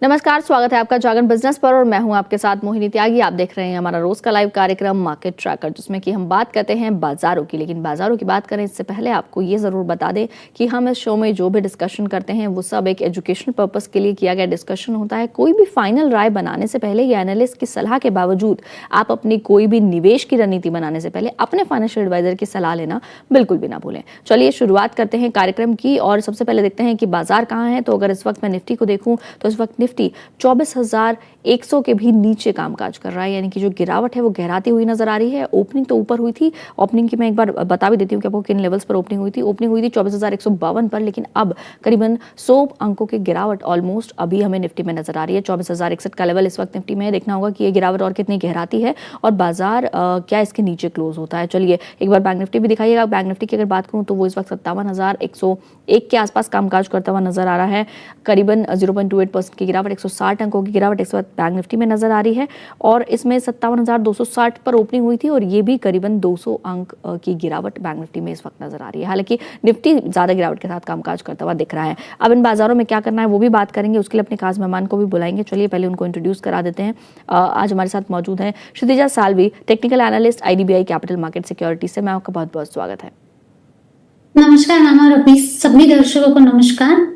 नमस्कार, स्वागत है आपका जागरण बिजनेस पर और मैं हूं आपके साथ मोहिनी त्यागी। आप देख रहे हैं हमारा रोज का लाइव कार्यक्रम मार्केट ट्रैकर, जिसमें कि हम बात करते हैं बाजारों की। लेकिन बाजारों की बात करें इससे पहले आपको ये जरूर बता दें कि हम इस शो में जो भी डिस्कशन करते हैं वो सब एक एजुकेशनल पर्पस के लिए किया गया डिस्कशन होता है। कोई भी फाइनल राय बनाने से पहले या एनालिस्ट की सलाह के बावजूद आप अपनी कोई भी निवेश की रणनीति बनाने से पहले अपने फाइनेंशियल एडवाइजर की सलाह लेना बिल्कुल भी ना भूलें। चलिए शुरुआत करते हैं कार्यक्रम की और सबसे पहले देखते हैं कि बाजार कहाँ है। तो अगर इस वक्त मैं निफ्टी को देखूं तो इस वक्त निफ्टी 24,100 के भी नीचे कामकाज कर रहा है, यानी कि जो गिरावट है वो गहराती हुई नजर आ रही है। ओपनिंग तो ऊपर हुई थी, ओपनिंग की मैं एक बार बता भी देती हूँ कि आपको किन लेवल्स पर ओपनिंग हुई थी। ओपनिंग हुई थी 24,152 पर, लेकिन अब करीबन 100 अंकों की गिरावट ऑलमोस्ट अभी हमें निफ्टी में नजर आ रही है। 24,061 का लेवल इस वक्त निफ्टी में है। देखना होगा कि ये गिरावट और कितनी गहराती है और बाजार क्या इसके नीचे क्लोज होता है। चलिए एक बार बैंक निफ्टी भी दिखाइएगा। बैंक निफ्टी की अगर बात करूँ तो वो इस वक्त 57,101 के आसपास कामकाज करता हुआ नजर आ रहा है। करीबन 0.28% की गिरावट, 160 अंकों की गिरावट इस वक्त बैंक निफ्टी में नजर आ रही है और इसमें 57,260 पर ओपनिंग हुई थी और ये भी करीबन 200 अंक की गिरावट बैंक निफ्टी में इस वक्त नजर आ रही है। हालांकि निफ्टी ज्यादा गिरावट के साथ कामकाज करता हुआ दिख रहा है। अब इन बाजारों में क्या करना है वो भी बात करेंगे, उसके लिए अपने खास मेहमान को भी बुलाएंगे। चलिए पहले उनको इंट्रोड्यूस करा देते हैं। आज हमारे साथ मौजूद हैं Kshitija Salvi, technical analyst IDBI capital market security से। मैं आपका बहुत बहुत स्वागत है। नमस्कार मैम और अभी सभी दर्शकों को नमस्कार।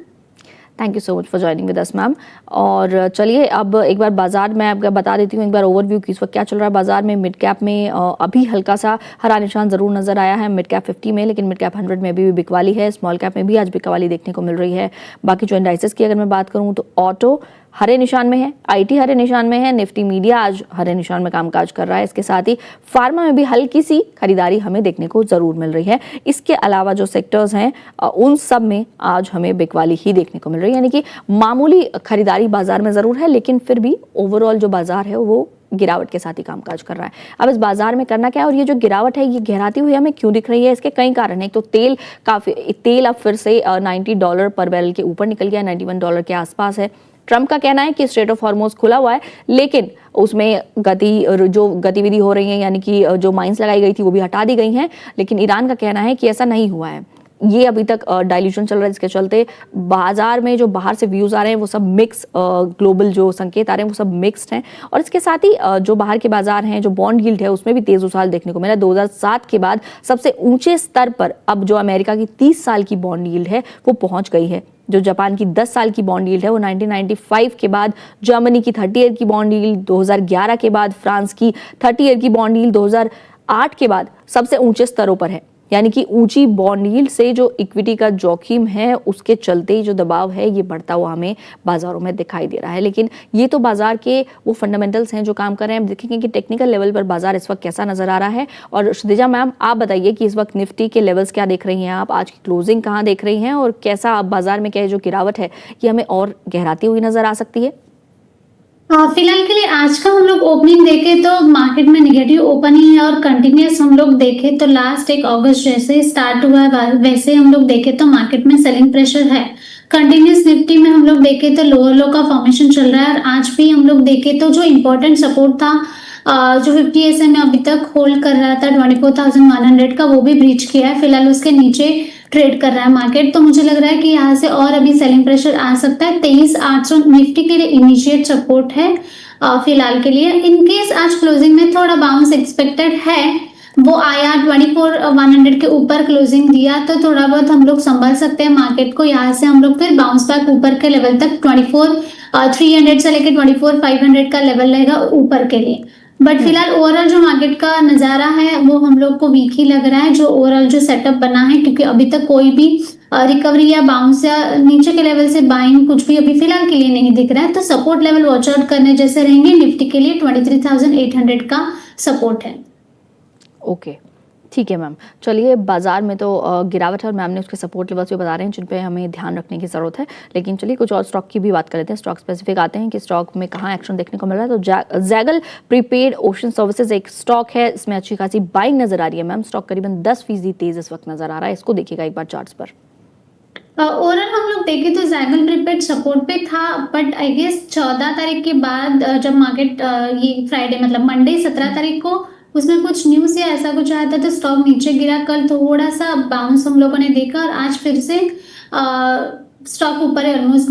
Thank you so much for joining with us ma'am. और चलिए अब एक बार बाजार में आपको बता देती हूँ एक बार ओवरव्यू की इस वक्त क्या चल रहा है बाजार में। मिड कैप में अभी हल्का सा हरा निशान जरूर नजर आया है मिड कैप 50 में, लेकिन मिड कैप 100 में भी बिकवाली है। स्मॉल कैप में भी आज बिकवाली देखने को मिल रही है। बाकी जो इंडाइसेस की अगर मैं बात करूँ तो ऑटो हरे निशान में है, आईटी हरे निशान में है, निफ्टी मीडिया आज हरे निशान में कामकाज कर रहा है। इसके साथ ही फार्मा में भी हल्की सी खरीदारी हमें देखने को जरूर मिल रही है। इसके अलावा जो सेक्टर्स हैं उन सब में आज हमें बिकवाली ही देखने को मिल रही है, यानी कि मामूली खरीदारी बाजार में जरूर है, लेकिन फिर भी ओवरऑल जो बाजार है वो गिरावट के साथ ही कामकाज कर रहा है। अब इस बाजार में करना क्या है और ये जो गिरावट है ये गहराती हुई हमें क्यों दिख रही है, इसके कई कारण हैं। एक तो तेल अब फिर से $90 पर बैरल के ऊपर निकल गया, $91 के आसपास है। ट्रंप का कहना है कि स्ट्रेट ऑफ हॉर्मोज खुला हुआ है, लेकिन उसमें जो गतिविधि हो रही है, यानी कि जो माइंस लगाई गई थी वो भी हटा दी गई हैं। लेकिन ईरान का कहना है कि ऐसा नहीं हुआ है। ये अभी तक डाइल्यूशन चल रहा है, जिसके चलते बाजार में जो बाहर से व्यूज आ रहे हैं वो सब मिक्स, ग्लोबल जो संकेत आ रहे हैं वो सब मिक्स्ड हैं। और इसके साथ ही जो बाहर के बाजार हैं, जो बॉन्ड यील्ड है उसमें भी तेज उछाल देखने को मिला। 2007 के बाद सबसे ऊंचे स्तर पर अब जो अमेरिका की 30 साल की बॉन्ड यील्ड है वो पहुंच गई है। जो जापान की 10 साल की बॉन्ड यील्ड है वो 1995 के बाद, जर्मनी की 30 ईयर की बॉन्ड यील्ड 2011 के बाद, फ्रांस की 30 ईयर की बॉन्ड यील्ड 2008 के बाद सबसे ऊंचे स्तरों पर है। यानी कि ऊंची बॉन्ड यील्ड से जो इक्विटी का जोखिम है उसके चलते ही जो दबाव है ये बढ़ता हुआ हमें बाजारों में दिखाई दे रहा है। लेकिन ये तो बाजार के वो फंडामेंटल्स हैं जो काम कर रहे हैं। हम देखेंगे कि टेक्निकल लेवल पर बाजार इस वक्त कैसा नजर आ रहा है। और क्षितिजा मैम आप बताइए कि इस वक्त निफ्टी के लेवल्स क्या देख रही हैं आप, आज की क्लोजिंग कहाँ देख रही हैं और कैसा आप बाजार में क्या जो गिरावट है ये हमें और गहराती हुई नजर आ सकती है। फिलहाल के लिए आज का हम लोग ओपनिंग देखें तो मार्केट में निगेटिव ओपनिंग है और कंटिन्यूस हम लोग देखें तो लास्ट 1 अगस्त जैसे स्टार्ट हुआ है वैसे हम लोग देखें तो मार्केट में सेलिंग प्रेशर है। कंटिन्यूस निफ्टी में हम लोग देखें तो लोअर लो का फॉर्मेशन चल रहा है और आज भी हम लोग देखें तो जो इम्पोर्टेंट सपोर्ट था जो 50 SMA अभी तक होल्ड कर रहा था 24,100 का, वो भी ब्रीच किया है। फिलहाल उसके नीचे ट्रेड कर रहा है मार्केट, तो मुझे लग रहा है कि यहाँ से और अभी सेलिंग प्रेशर आ सकता है। 23,800 निफ्टी के लिए इनिशिएट सपोर्ट है फिलहाल के लिए। इनकेस आज क्लोजिंग में थोड़ा बाउंस एक्सपेक्टेड है, वो आया 24,100 के ऊपर क्लोजिंग दिया तो थोड़ा बहुत हम लोग संभाल सकते हैं मार्केट को। यहाँ से हम लोग फिर बाउंस बैक ऊपर के लेवल तक 24,300 से लेकर 24,500 का लेवल रहेगा ऊपर के लिए। बट फिलहाल ओवरऑल जो मार्केट का नजारा है वो हम लोग को वीक ही लग रहा है, जो ओवरऑल जो सेटअप बना है, क्योंकि अभी तक कोई भी रिकवरी या बाउंस या नीचे के लेवल से बाइंग कुछ भी अभी फिलहाल के लिए नहीं दिख रहा है। तो सपोर्ट लेवल वॉच आउट करने जैसे रहेंगे। निफ्टी के लिए 23,800 का सपोर्ट है। ओके ठीक है मैम। चलिए बाजार में तो गिरावट है और मैम ने उसके सपोर्ट लेवल्स भी बता रहे हैं जिन पे हमें ध्यान रखने की जरूरत है। लेकिन चलिए कुछ और स्टॉक की भी बात कर लेते हैं। स्टॉक स्पेसिफिक आते हैं कि स्टॉक में कहाँ एक्शन देखने को मिल रहा है। तो जैगल प्रीपेड ओशन सर्विसेज एक स्टॉक है, इसमें अच्छी खासी बाइंग नजर आ रही है मैम। स्टॉक करीबन 10% तेज इस वक्त नजर आ रहा है। इसको देखिएगा एक बार चार्ट्स पर। ओवरऑल हम लोग देखें तो जैगल प्रीपेड सपोर्ट पे था, बट आई गेस 14 तारीख के बाद जब मार्केट ये फ्राइडे मतलब मंडे 17 तारीख को उसमें कुछ न्यूज़ या ऐसा कुछ आया था तो स्टॉक नीचे गिरा। कल थोड़ा सा बाउंस हम लोगों ने देखा और आज फिर से स्टॉक ऊपर है ऑलमोस्ट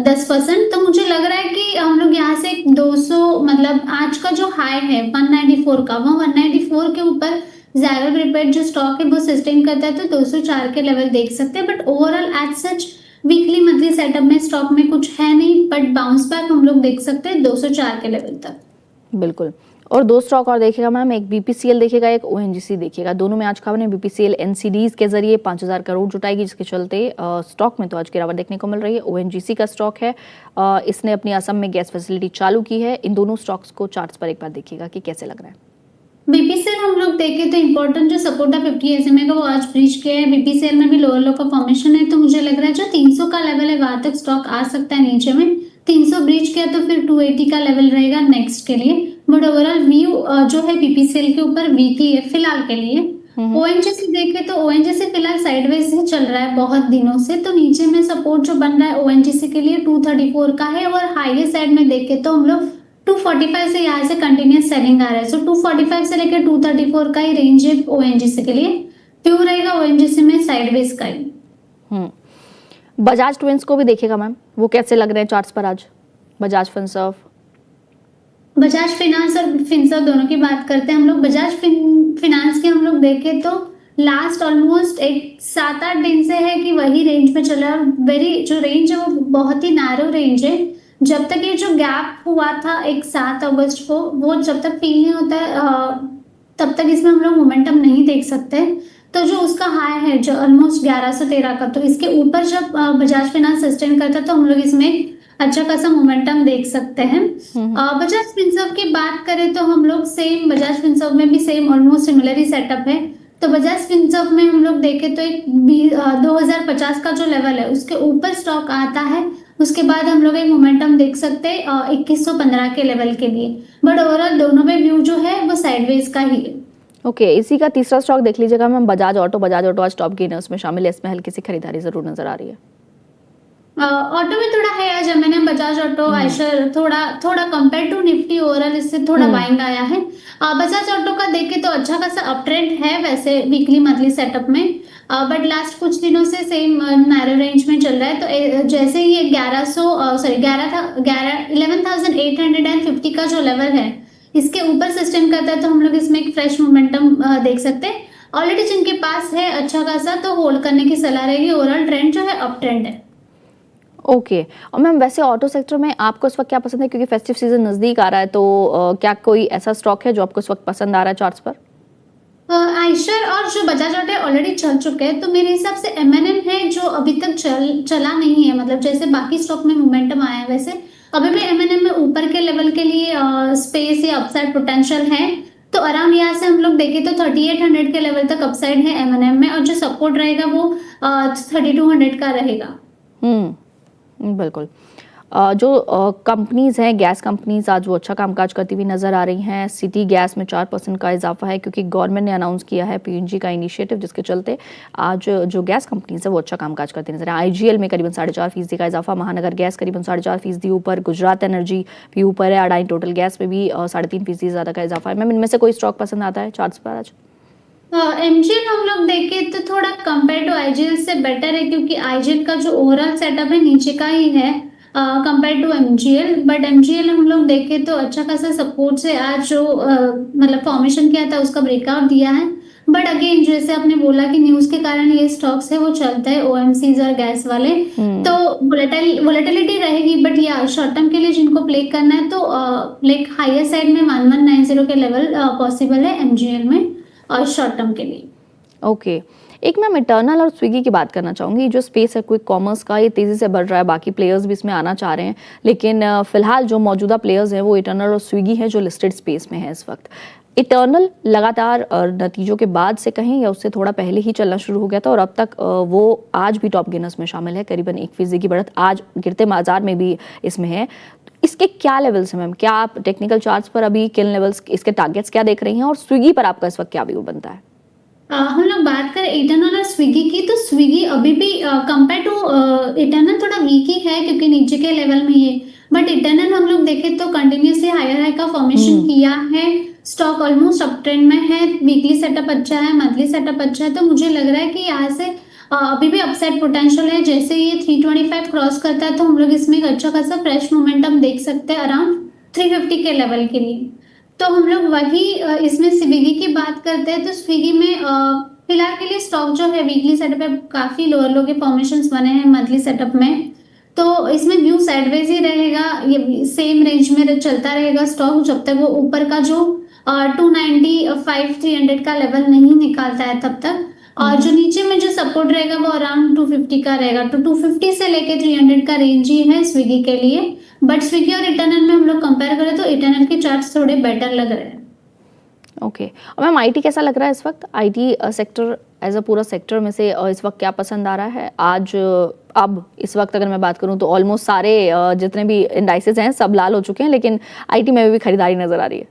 10%। तो मुझे लग रहा है कि हम लोग यहाँ से 200 मतलब आज का जो हाई है 194 का, वो 194 के ऊपर ज़ायरल प्रीपेड जो स्टॉक है वो सस्टेन करता है तो 204 के लेवल देख सकते हैं। But overall as such weekly monthly setup में स्टॉक में कुछ है नहीं, बट बाउंस बैक हम लोग देख सकते हैं 204 के लेवल तक। बिल्कुल। और दो स्टॉक और देखिएगा मैम, एक बीपीसीएल देखिएगा, एक ओएनजीसी देखिएगा। दोनों में आज खबर है बीपीसीएल एनसीडीज के जरिए 5000 करोड़ जुटाएगी, जिसके चलते स्टॉक में तो आज गिरावट देखने को मिल रही है। ओएनजीसी का स्टॉक है, इसने अपनी असम में गैस फैसिलिटी चालू की है। इन दोनों स्टॉक्स को चार्ट्स पर एक बार देखिएगा कि कैसे लग रहा है। बीपीसीएल हम लोग देखें तो इम्पोर्टेंट जो सपोर्ट है 50 एसएमए का वो आज ब्रीच किया है। बीपीसीएल में भी लोअर लो का फॉर्मेशन है, तो मुझे लग रहा है जो 300 का लेवल है वहां तक स्टॉक आ सकता है नीचे में। 300 ब्रीच किया तो फिर 280 का लेवल रहेगा नेक्स्ट के लिए। बट ओवरऑल व्यू जो है बीपीसीएल के ऊपर वीकली है फिलहाल के लिए। ओएनजीसी देखे तो ओएनजीसी फिलहाल साइडवेज ही चल रहा है बहुत दिनों से, तो नीचे में सपोर्ट जो बन रहा है ओएनजीसी के लिए 234 का है। और हाईएस्ट साइड में देखे तो हम लोग 245 से यहाँ से कंटिन्यूस सेलिंग आ रहा है। सो 245 से लेकर 234 का ही रेंज है ओएनजीसी के लिए। व्यू रहेगा ओएनजीसी में साइडवेज का ही। बजाज ट्विंस को भी देखेगा मैम, वो कैसे लग रहे हैं चार्ट्स पर आज? बजाज फिनसर्व, बजाज फिनांस और फिनसर्व दोनों की बात करते हैं हम लोग। बजाज फिनांस के हम लोग देखें तो लास्ट ऑलमोस्ट एक 7-8 दिन से है कि वही रेंज में चला है। वेरी जो रेंज है वो बहुत ही नैरो रेंज है। जब तक ये जो गैप हुआ था एक 7 अगस्त को, वो जब तक फील नहीं होता है तब तक इसमें हम लोग मोमेंटम नहीं देख सकते। तो जो उसका हाई है जो ऑलमोस्ट 1113 का, तो इसके ऊपर जब बजाज फाइनेंस सस्टेन करता है तो हम लोग इसमें अच्छा खासा मोमेंटम देख सकते हैं। बजाज फिनसर्व की बात करें तो हम लोग सेम बजाज फिनसर्व में भी सेम ऑलमोस्ट सिमिलर ही सेटअप है। तो बजाज फिनसर्व में हम लोग देखें तो एक 2050 का जो लेवल है उसके ऊपर स्टॉक आता है, उसके बाद हम लोग एक मोमेंटम देख सकते हैं 2115 के लेवल के लिए। बट ओवरऑल दोनों में व्यू जो है वो साइडवेज का ही है। ओके, इसी का तीसरा स्टॉक देख लीजिएगा ma'am, Bajaj auto. Bajaj auto आज टॉप गेनर्स में शामिल है, इसमें हल्की सी खरीदारी जरूर नजर आ रही है। ऑटो में थोड़ा है आज मैंने बजाज ऑटो आयशर थोड़ा कंपेयर टू निफ्टी ओवरऑल इससे थोड़ा बाइंग आया है। बजाज ऑटो का देखे तो अच्छा खासा अप ट्रेंड है वैसे वीकली मंथली सेटअप में, बट लास्ट कुछ दिनों से सेम नैरो रेंज में चल रहा है। तो जैसे ये 11,850 का जो लेवल है इसके ऊपर सस्टेन करता है तो हम लोग इसमें एक फ्रेश मोमेंटम देख सकते हैं। ऑलरेडी जिनके पास है अच्छा खासा तो होल्ड करने की सलाह रहेगी। ओवरऑल ट्रेंड जो है अप ट्रेंड है। ओके, और मैम वैसे ऑटो सेक्टर में आपको इस वक्त क्या पसंद है, क्योंकि फेस्टिव सीजन नजदीक आ रहा है, तो क्या कोई ऐसा स्टॉक है जो आपको इस वक्त पसंद आ रहा है चार्ट्स पर? आयशर और जो बजाज ऑटो ऑलरेडी चल चुके हैं, तो मेरे हिसाब से एमएनएम है जो अभी तक चला नहीं है। मतलब जैसे बाकी स्टॉक में मोमेंटम आया है वैसे अभी भी एमएनएम में ऊपर के लेवल के लिए स्पेस या अपसाइड पोटेंशियल है। तो अराउंड यहाँ से हम लोग देखें तो 3800 के लेवल तक अपसाइड है एमएनएम में, और जो सपोर्ट रहेगा वो 3200 का रहेगा। बिल्कुल। जो कंपनीज हैं, गैस कंपनीज, आज वो अच्छा कामकाज करती हुई नजर आ रही हैं। सिटी गैस में 4% का इजाफा है, क्योंकि गवर्नमेंट ने अनाउंस किया है पीएनजी का इनिशिएटिव, जिसके चलते आज जो गैस कंपनीज है वो अच्छा कामकाज करती नजर आ रही है। आईजीएल में करीबन 4.5% का इजाफा, महानगर गैस करीबन 4.5% ऊपर, गुजरात एनर्जी भी ऊपर है, अडानी टोटल गैस में भी 3.5% ज्यादा का इजाफा है। मैम इनमें से कोई स्टॉक पसंद आता है चार्ट्स पर आज? एमजीएल हम लोग देखें तो थोड़ा कंपेयर टू आईजीएल से बेटर है, क्योंकि आईजीएल का जो ओवरऑल सेटअप है नीचे का ही है compare to MGL. But MGL हम लोग देखें तो अच्छा खासा सपोर्ट से आज जो मतलब फॉर्मेशन किया था उसका ब्रेकआउट दिया है। बट अगेन जैसे आपने बोला कि न्यूज के कारण ये स्टॉक्स है वो चलता है ओएमसीज और गैस वाले, तो वोलेटिलिटी रहेगी। बट या शॉर्ट टर्म के लिए जिनको प्ले करना है तो लाइक हायर साइड में 1190 के लेवल पॉसिबल है एमजीएल में और शॉर्ट टर्म के लिए। ओके, एक मैं इटर्नल और स्विगी की बात करना चाहूँगी। जो स्पेस है क्विक कॉमर्स का, ये तेज़ी से बढ़ रहा है, बाकी प्लेयर्स भी इसमें आना चाह रहे हैं, लेकिन फिलहाल जो मौजूदा प्लेयर्स हैं वो इटर्नल और स्विगी है जो लिस्टेड स्पेस में है इस वक्त। इटर्नल लगातार नतीजों के बाद से कहें या उससे थोड़ा पहले ही चलना शुरू हो गया था, और अब तक वो आज भी टॉप गेनर्स में शामिल है। करीबन 1% की बढ़त आज गिरते बाजार में भी इसमें है। इसके क्या लेवल्स हैं मैम? क्या आप टेक्निकल चार्ट्स पर अभी किन लेवल्स, इसके टारगेट्स क्या देख रही हैं, और स्विगी पर आपका इस वक्त क्या व्यू बनता है? हम लोग बात करें इटर्नल और स्विगी की, तो स्विगी अभी भी कंपेयर टू इटर्नल थोड़ा वीक ही है क्योंकि नीचे के लेवल में है। बट इटर्नल हम लोग देखें तो कंटिन्यूसली हायर हाई का फॉर्मेशन किया है। स्टॉक ऑलमोस्ट अप ट्रेंड में है, वीकली सेटअप अच्छा है, मंथली सेटअप अच्छा है। तो मुझे लग रहा है कि यहाँ से अभी भी अपसाइड पोटेंशियल है। जैसे ये 325 क्रॉस करता है तो हम लोग इसमें एक अच्छा खासा फ्रेश मोमेंटम देख सकते हैं अराउंड 350 के लेवल के लिए। तो हम लोग वही इसमें स्विगी की बात करते हैं तो स्विगी में फिलहाल के लिए स्टॉक जो है वीकली सेटअप पे काफी लोअर लो के फॉर्मेशंस बने हैं मंथली सेटअप में। तो इसमें व्यू साइडवेज ही रहेगा, ये सेम रेंज में चलता रहेगा स्टॉक जब तक वो ऊपर का जो 295 300 का लेवल नहीं निकालता है तब तक। और जो नीचे में जो सपोर्ट रहेगा वो अराउंड 250 का रहेगा। तो 250 से लेके 300 का रेंज ही है स्विगी के लिए। बट स्विगी और इटर्नल में हम लोग कंपेयर करें तो इटर्नल के चार्ट्स थोड़े बेटर लग रहे हैं। ओके और मैम आईटी कैसा लग रहा है इस वक्त? आईटी सेक्टर एज अ पूरा सेक्टर में से इस वक्त क्या पसंद आ रहा है आज? अब इस वक्त अगर मैं बात करूं तो ऑलमोस्ट सारे जितने भी इंडाइसेस हैं सब लाल हो चुके हैं, लेकिन आईटी में भी खरीदारी नजर आ रही है।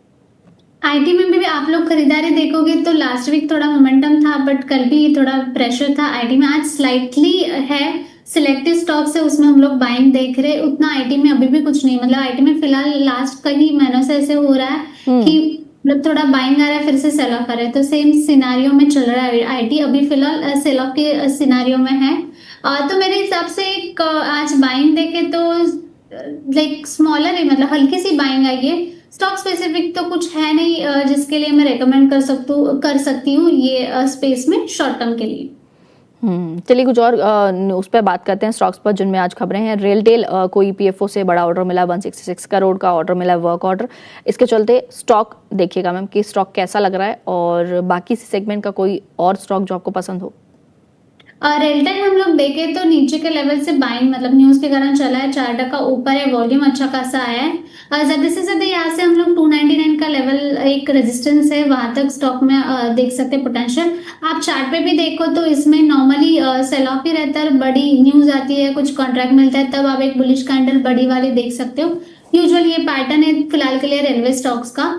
आईटी में भी आप लोग खरीदारी देखोगे तो लास्ट वीक थोड़ा मोमेंटम था बट कल भी थोड़ा प्रेशर था आईटी में। आज स्लाइटली है, सिलेक्टिव स्टॉक्स है उसमें हम लोग बाइंग देख रहे हैं। उतना आईटी में अभी भी कुछ नहीं, मतलब आईटी में फिलहाल लास्ट कई महीनों से ऐसे हो रहा है कि मतलब थोड़ा बाइंग आ रहा है फिर से सेल ऑफ आ रहा है। तो सेम सिनारियो में चल रहा है आईटी, अभी फिलहाल सेल ऑफ के सिनारियो में है। तो मेरे हिसाब से एक आज बाइंग देखे तो लाइक स्मॉलर है, मतलब हल्की सी बाइंग आई है। स्टॉक स्पेसिफिक तो कुछ है नहीं जिसके लिए मैं रेकमेंड कर सकती हूँ ये स्पेस में शॉर्ट टर्म के लिए। चलिए कुछ और उस पर बात करते हैं स्टॉक्स पर जिनमें आज खबरें हैं। रेलटेल को ईपीएफओ से बड़ा ऑर्डर मिला, 166 करोड़ का ऑर्डर मिला, वर्क ऑर्डर। इसके चलते स्टॉक देखिएगा मैम कि स्टॉक कैसा लग रहा है, और बाकी सेगमेंट का कोई और स्टॉक जो आपको पसंद हो। रेलटेल हम लोग देखें तो नीचे के लेवल से बाइंग मतलब न्यूज के कारण चला है, 4% ऊपर है, वॉल्यूम अच्छा खासा आया है। ज्यादा से ज्यादा यहाँ से हम लोग 299 का लेवल एक रेजिस्टेंस है वहां तक स्टॉक में देख सकते हैं पोटेंशियल। आप चार्ट पे भी देखो तो इसमें नॉर्मली सेल ऑफ ही रहता है, बड़ी न्यूज आती है, कुछ कॉन्ट्रैक्ट मिलता है तब आप एक बुलिश कैंडल बड़ी वाली देख सकते हो। यूजुअली ये पैटर्न है फिलहाल के लिए रेलवे स्टॉक्स का।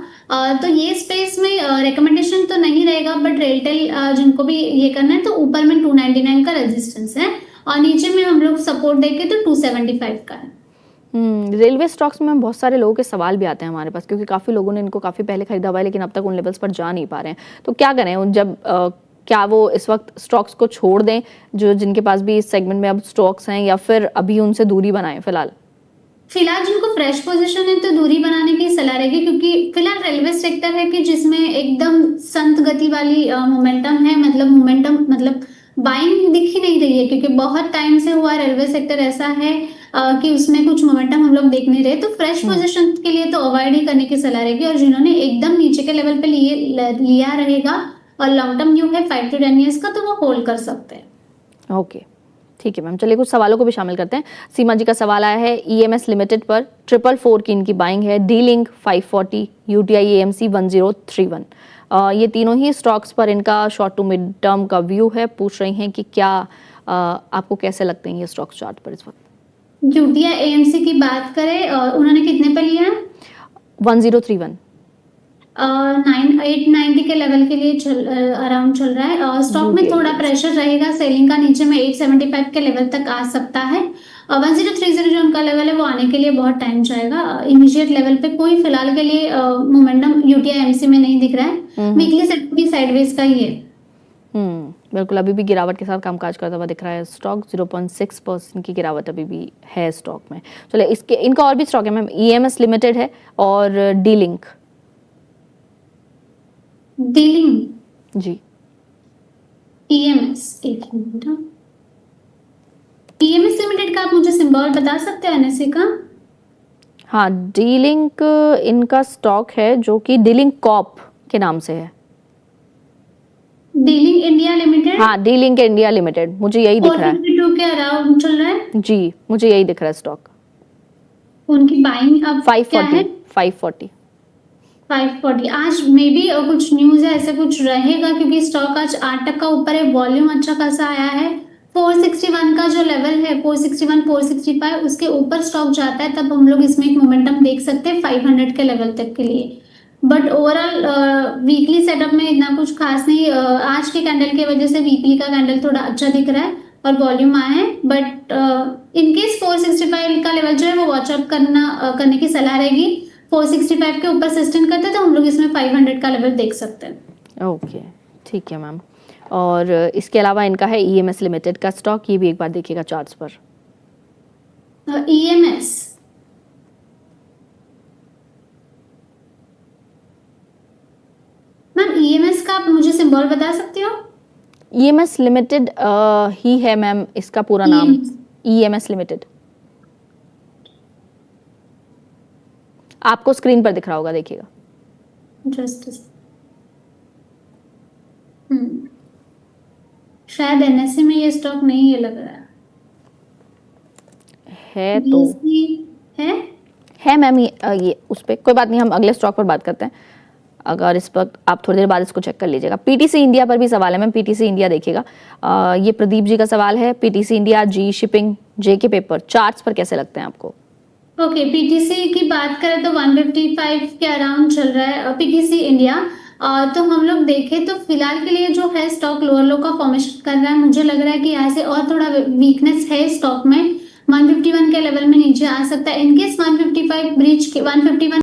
तो ये स्पेस में रिकमेंडेशन तो नहीं रहेगा बट रेलटेल जिनको भी ये करना है तो ऊपर में 299 का रेजिस्टेंस है और नीचे में हम लोग सपोर्ट देके तो 275 का है। रेलवे स्टॉक्स में बहुत सारे लोगों के सवाल भी आते हैं हमारे पास, क्योंकि काफी लोगों ने इनको काफी पहले खरीदा हुआ है लेकिन अब तक उन लेवल्स पर जा नहीं पा रहे हैं। तो क्या करें जब क्या वो इस वक्त स्टॉक्स को छोड़ दें जो जिनके पास भी इस सेगमेंट में अब स्टॉक्स हैं, या फिर अभी उनसे दूरी बनाएं? फिलहाल जिनको फ्रेश पोजीशन है तो दूरी बनाने की सलाह रहेगी, क्योंकि फिलहाल रेलवे सेक्टर है कि जिसमें एकदम संत गति वाली मोमेंटम है, मतलब बाइंग दिख ही नहीं रही है, क्योंकि बहुत टाइम से हुआ रेलवे सेक्टर ऐसा है कि उसमें कुछ मोमेंटम हम लोग देख नहीं रहे। तो फ्रेश पोजीशन के लिए तो अवॉइड ही करने की सलाह रहेगी, और जिन्होंने एकदम नीचे के लेवल पे लिया रहेगा और लॉन्ग टर्म व्यू है 5 to 10 years का तो वो होल्ड कर सकते हैं। ओके ठीक है मैम, चलिए कुछ सवालों को भी शामिल करते हैं। सीमा जी का सवाल आया है, ईएमएस लिमिटेड पर 444 की इनकी बाइंग है, डी लिंक 540, यूटीआई एएमसी 1031। ये तीनों ही स्टॉक्स पर इनका शॉर्ट टू मिड टर्म का व्यू है। पूछ रही हैं कि क्या आपको कैसे लगते हैं ये स्टॉक चार्ट पर इस वक्त? यूटीआई एएमसी की बात करें उन्होंने कितने पे लिया? 1031। 890 के लेवल के लिए अराउंड चल रहा है और स्टॉक में थोड़ा प्रेशर रहेगा सेलिंग का, नीचे में 875 के लेवल तक आ सकता है। 1030 जो उनका लेवल है वो आने के लिए बहुत टाइम जाएगा। इमीडिएट लेवल पे कोई फिलहाल के लिए मोमेंटम यूटीआई एमसी में नहीं दिख रहा है, वीकली सेट भी साइडवेज का ही है। बिल्कुल, अभी भी गिरावट के साथ कामकाज करता हुआ दिख रहा है स्टॉक। 0.6% की गिरावट अभी भी है स्टॉक में। चलिए इसके इनका और भी स्टॉक है मैम, ईएमएस लिमिटेड है और डी लिंक। डीलिंग जी, ईएमएस एक मिनट, ईएमएस लिमिटेड का आप मुझे सिंबल बता सकते हैं एनएसए का? हाँ, डी लिंक इनका स्टॉक है जो कि डी लिंक कॉप के नाम से है। Dealing India limited? हाँ, डी लिंक इंडिया लिमिटेड, मुझे यही दिख रहा है। 452 के अराउंड चल रहा है जी, मुझे यही दिख रहा है स्टॉक। उनकी बाइंग अब क्या है? 540। आज मे बी कुछ न्यूज है ऐसे कुछ रहेगा, क्योंकि स्टॉक आज 8% ऊपर है, वॉल्यूम अच्छा खासा आया है। 461 का जो लेवल है 461 465 उसके ऊपर स्टॉक जाता है तब हम लोग इसमें एक मोमेंटम देख सकते हैं 500 के लेवल तक के लिए। बट ओवरऑल वीकली सेटअप में इतना कुछ खास नहीं। आज के कैंडल की वजह से वीकली का कैंडल थोड़ा अच्छा दिख रहा है और वॉल्यूम आया है, बट इनकेस 465 का लेवल जो है वो वॉचअप करने की सलाह रहेगी। 465 के ऊपर सस्टेन करते हैं तो हम लोग इसमें 500 का लेवल देख सकते हैं। ओके ठीक है मैम। और इसके अलावा इनका है ईएमएस लिमिटेड का स्टॉक, ये भी एक बार देखिएगा चार्ट्स पर। ईएमएस, मैम ईएमएस का आप मुझे सिंबल बता सकती हो? ईएमएस लिमिटेड ही है मैम इसका पूरा नाम, EMS ईएमएस लिमिटेड। आपको स्क्रीन पर दिख रहा होगा, देखिएगा। जस्ट शायद एनएससी में ये स्टॉक नहीं है लग रहा है तो है। है मैम, ये उस पर कोई बात नहीं, हम अगले स्टॉक पर बात करते हैं। अगर इस पर आप थोड़ी देर बाद इसको चेक कर लीजिएगा। पीटीसी इंडिया पर भी सवाल है मैम, पीटीसी इंडिया देखिएगा। ये प्रदीप जी का सवाल है, पीटीसी इंडिया, जी शिपिंग, जे के पेपर, चार्ट्स पर कैसे लगते हैं आपको? ओके, पीटीसी की बात करें तो 155 के अराउंड चल रहा है पीटीसी इंडिया। तो हम लोग देखें तो फिलहाल के लिए जो है स्टॉक लोअर लो का फॉर्मेशन कर रहा है। मुझे लग रहा है कि यहाँ से और थोड़ा वीकनेस है स्टॉक में, 151 के लेवल में नीचे आ सकता है। इनकेस 155 ब्रीच के 151